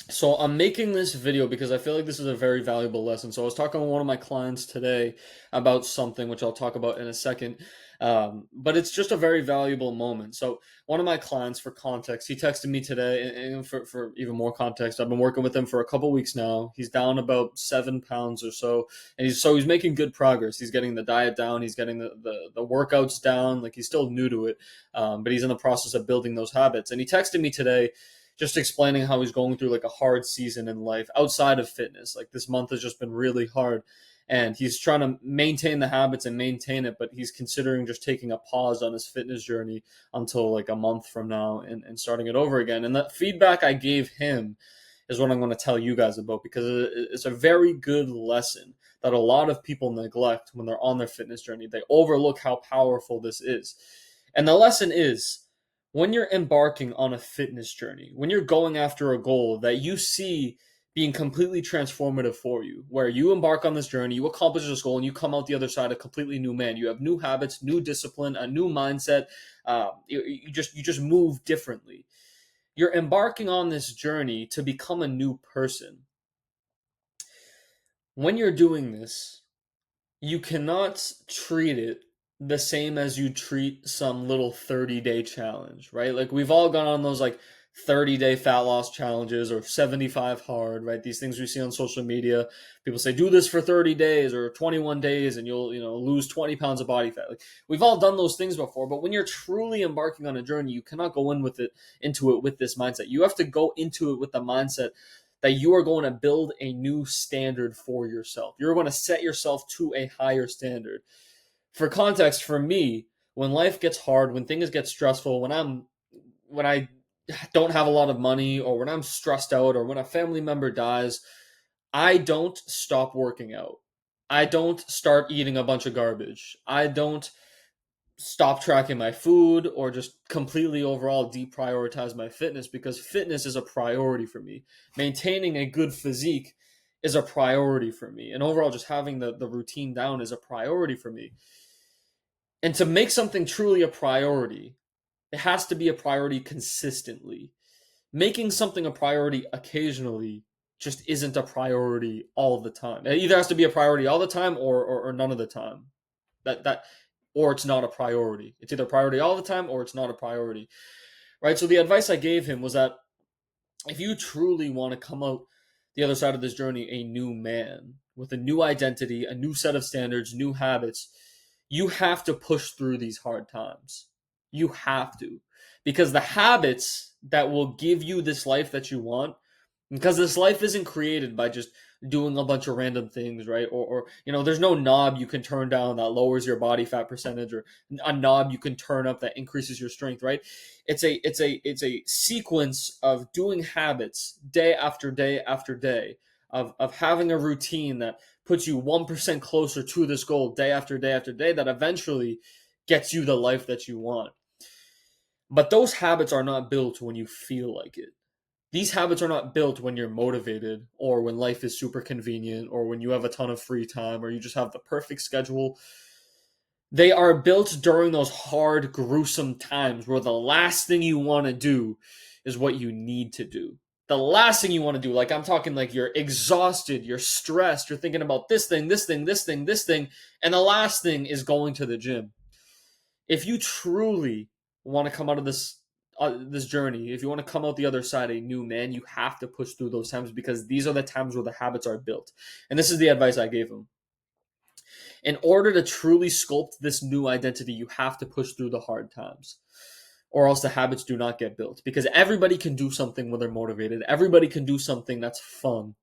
So I'm making this video because I feel like this is a very valuable lesson. So I was talking with one of my clients today about something, which I'll talk about in a second. But it's just a very valuable moment. So one of my clients, for context, he texted me today, and for even more context, I've been working with him for a couple weeks now. He's down about 7 pounds or so, and he's making good progress. He's getting the diet down, he's getting the workouts down. Like, he's still new to it, but he's in the process of building those habits. And he texted me today just explaining how he's going through like a hard season in life outside of fitness. Like, this month has just been really hard, and he's trying to maintain the habits and maintain it, but he's considering just taking a pause on his fitness journey until like a month from now, and starting it over again. And the feedback I gave him is what I'm going to tell you guys about, because it's a very good lesson that a lot of people neglect when they're on their fitness journey. They overlook how powerful this is. And the lesson is, when you're embarking on a fitness journey, when you're going after a goal that you see being completely transformative for you, where you embark on this journey, you accomplish this goal, and you come out the other side a completely new man. You have new habits, new discipline, a new mindset. You just move differently. You're embarking on this journey to become a new person. When you're doing this, you cannot treat it the same as you treat some little 30-day challenge, right? Like, we've all gone on those like 30-day fat loss challenges, or 75 hard, right? These things we see on social media. People say, do this for 30 days or 21 days and you'll, lose 20 pounds of body fat. Like, we've all done those things before, but when you're truly embarking on a journey, you cannot go into it with this mindset. You have to go into it with the mindset that you are going to build a new standard for yourself. You're going to set yourself to a higher standard. For context, for me, when life gets hard, when things get stressful, when I don't have a lot of money, or when I'm stressed out, or when a family member dies, I don't stop working out. I don't start eating a bunch of garbage. I don't stop tracking my food, or just completely overall deprioritize my fitness, because fitness is a priority for me. Maintaining a good physique is a priority for me. And overall, just having the routine down is a priority for me. And to make something truly a priority, it has to be a priority consistently. Making something a priority occasionally just isn't a priority all the time. It either has to be a priority all the time, or none of the time. That Or it's not a priority. It's either a priority all the time, or it's not a priority. Right? So the advice I gave him was that if you truly want to come out the other side of this journey a new man, with a new identity, a new set of standards, new habits, you have to push through these hard times. You have to. Because the habits that will give you this life that you want, because this life isn't created by just doing a bunch of random things, right? Or there's no knob you can turn down that lowers your body fat percentage, or a knob you can turn up that increases your strength, right? It's a sequence of doing habits day after day after day, of having a routine that puts you 1% closer to this goal day after day after day, that eventually gets you the life that you want. But those habits are not built when you feel like it. These habits are not built when you're motivated, or when life is super convenient, or when you have a ton of free time, or you just have the perfect schedule. They are built during those hard, gruesome times where the last thing you want to do is what you need to do. The last thing you want to do, like, I'm talking like you're exhausted, you're stressed, you're thinking about this thing, this thing, this thing, this thing, and the last thing is going to the gym. If you truly want to come out of this journey, if you want to come out the other side a new man, you have to push through those times, because these are the times where the habits are built. And this is the advice I gave him. In order to truly sculpt this new identity, you have to push through the hard times, or else the habits do not get built. Because everybody can do something when they're motivated, everybody can do something that's fun.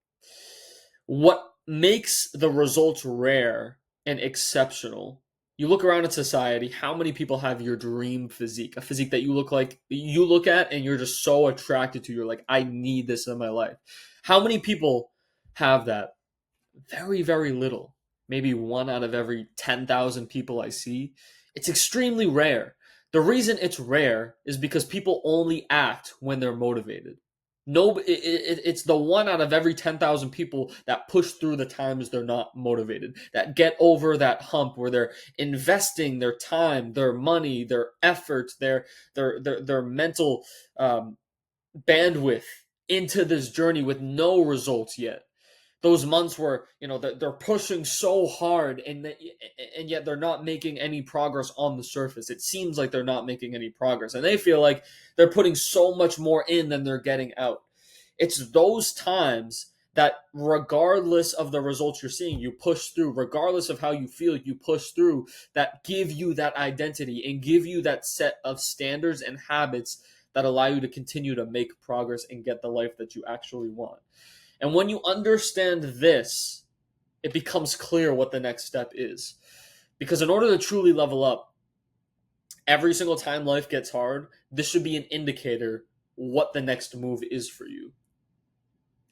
What makes the results rare and exceptional, you look around at society, how many people have your dream physique, a physique that you look at and you're just so attracted to, you're like, I need this in my life. How many people have that? Very, very little. Maybe one out of every 10,000 people I see. It's extremely rare. The reason it's rare is because people only act when they're motivated. No, it's the one out of every 10,000 people that push through the times they're not motivated, that get over that hump where they're investing their time, their money, their effort, their mental bandwidth into this journey with no results yet. Those months where, they're pushing so hard, and yet they're not making any progress on the surface. It seems like they're not making any progress, and they feel like they're putting so much more in than they're getting out. It's those times that, regardless of the results you're seeing, you push through. Regardless of how you feel, you push through, that give you that identity and give you that set of standards and habits that allow you to continue to make progress and get the life that you actually want. And when you understand this, it becomes clear what the next step is. Because in order to truly level up, every single time life gets hard, this should be an indicator what the next move is for you.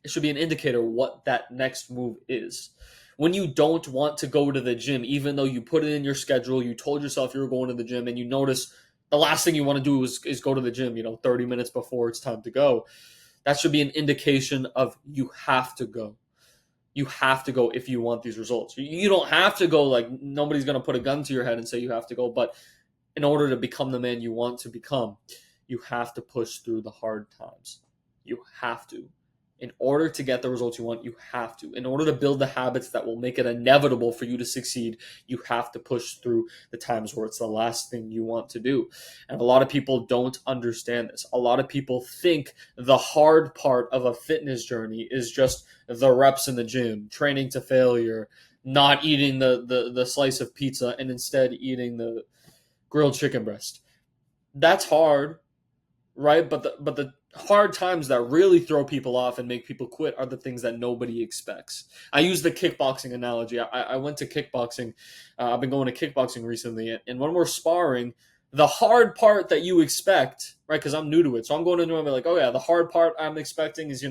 It should be an indicator what that next move is. When you don't want to go to the gym, even though you put it in your schedule, you told yourself you were going to the gym, and you notice the last thing you want to do is go to the gym, 30 minutes before it's time to go. That should be an indication of you have to go. You have to go if you want these results. You don't have to go, like, nobody's going to put a gun to your head and say you have to go. But in order to become the man you want to become, you have to push through the hard times. You have to. In order to get the results you want, you have to. In order to build the habits that will make it inevitable for you to succeed, you have to push through the times where it's the last thing you want to do. And a lot of people don't understand this. A lot of people think the hard part of a fitness journey is just the reps in the gym, training to failure, not eating the slice of pizza, and instead eating the grilled chicken breast. That's hard, right? But the hard times that really throw people off and make people quit are the things that nobody expects. I use the kickboxing analogy. I went to kickboxing. I've been going to kickboxing recently, and when we're sparring, the hard part that you expect, right? Because I'm new to it, so I'm going into it and be like, oh yeah, the hard part I'm expecting is,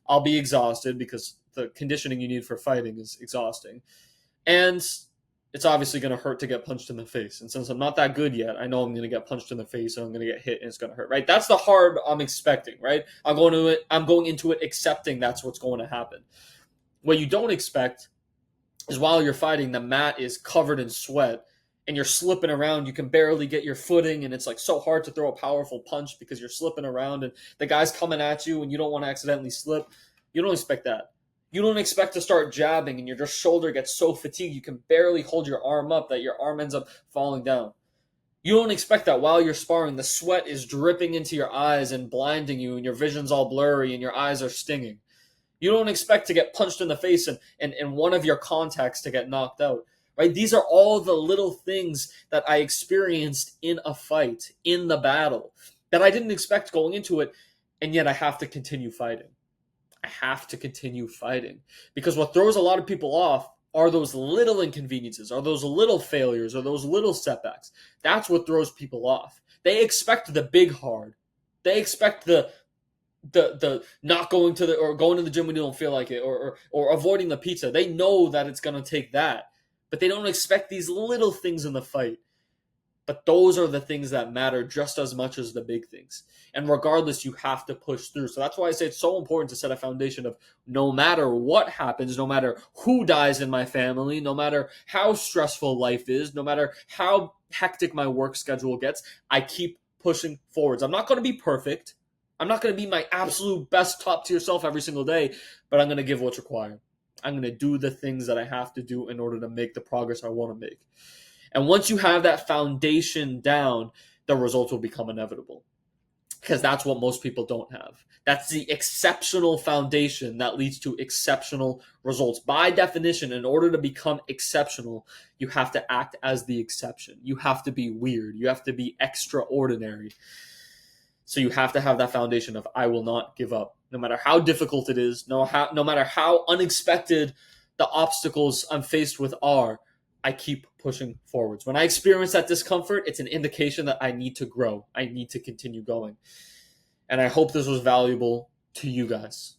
I'll be exhausted because the conditioning you need for fighting is exhausting, and it's obviously going to hurt to get punched in the face. And since I'm not that good yet, I know I'm going to get punched in the face and I'm going to get hit and it's going to hurt, right? That's the hard I'm expecting, right? I'm going into it accepting that's what's going to happen. What you don't expect is, while you're fighting, the mat is covered in sweat and you're slipping around. You can barely get your footing, and it's like so hard to throw a powerful punch because you're slipping around and the guy's coming at you and you don't want to accidentally slip. You don't expect that. You don't expect to start jabbing and your shoulder gets so fatigued you can barely hold your arm up that your arm ends up falling down. You don't expect that while you're sparring, the sweat is dripping into your eyes and blinding you, and your vision's all blurry and your eyes are stinging. You don't expect to get punched in the face and one of your contacts to get knocked out, right? These are all the little things that I experienced in a fight, in the battle, that I didn't expect going into it, and yet I have to continue fighting. I have to continue fighting, because what throws a lot of people off are those little inconveniences, are those little failures, or those little setbacks. That's what throws people off. They expect the big hard. They expect the not going to or going to the gym when you don't feel like it, or avoiding the pizza. They know that it's going to take that, but they don't expect these little things in the fight. But those are the things that matter just as much as the big things. And regardless, you have to push through. So that's why I say it's so important to set a foundation of, no matter what happens, no matter who dies in my family, no matter how stressful life is, no matter how hectic my work schedule gets, I keep pushing forwards. I'm not going to be perfect. I'm not going to be my absolute best top tier self every single day, but I'm going to give what's required. I'm going to do the things that I have to do in order to make the progress I want to make. And once you have that foundation down, the results will become inevitable, because that's what most people don't have. That's the exceptional foundation that leads to exceptional results. By definition, in order to become exceptional, you have to act as the exception. You have to be weird. You have to be extraordinary. So you have to have that foundation of, I will not give up. No matter how difficult it is, no matter how unexpected the obstacles I'm faced with are, I keep pushing forwards. When I experience that discomfort, it's an indication that I need to grow. I need to continue going. And I hope this was valuable to you guys.